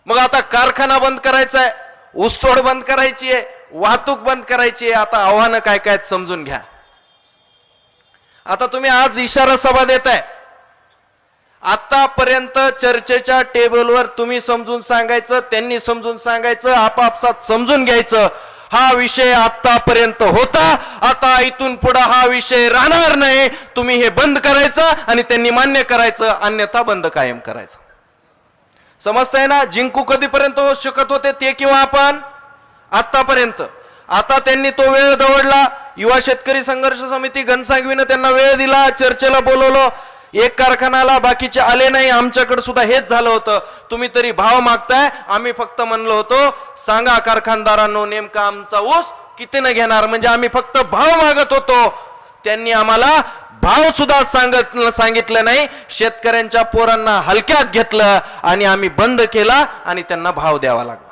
मग आता कारखाना बंद करायचा आहे, ऊसतोड बंद करायची आहे, वाहतूक बंद करायची आहे. आता आव्हानं काय काय समजून घ्या. आता तुम्ही आज इशारा सभा देताय. आतापर्यंत चर्चेच्या टेबलवर तुम्ही समजून सांगायचं, त्यांनी समजून सांगायचं, आपापसात समजून घ्यायचं. हा विषय आतापर्यंत होता, आता इथून पुढे हा विषय राहणार नाही. तुम्ही हे बंद करायचं आणि त्यांनी मान्य करायचं, अन्यथा बंद कायम करायचं. समजतंय ना? जिंकू कधीपर्यंत होऊ शकत होते ते किंवा आपण आतापर्यंत. आता त्यांनी तो वेळ दवडला. युवा शेतकरी संघर्ष समिती घनसांगवीनं त्यांना वेळ दिला, चर्चेला बोलवलं. एक कारखान्याला बाकीचे आले नाही. आमच्याकडे सुद्धा हेच झालं होतं. तुम्ही तरी भाव मागताय, आम्ही फक्त म्हणलो होतो सांगा कारखानदारांनो नेमका आमचा ऊस कितीनं घेणार, म्हणजे आम्ही फक्त भाव मागत होतो. त्यांनी आम्हाला भाव सुद्धा सांगितलं नाही. शेतकऱ्यांच्या पोरांना हलक्यात घेतलं आणि आम्ही बंद केला आणि त्यांना भाव द्यावा लागला.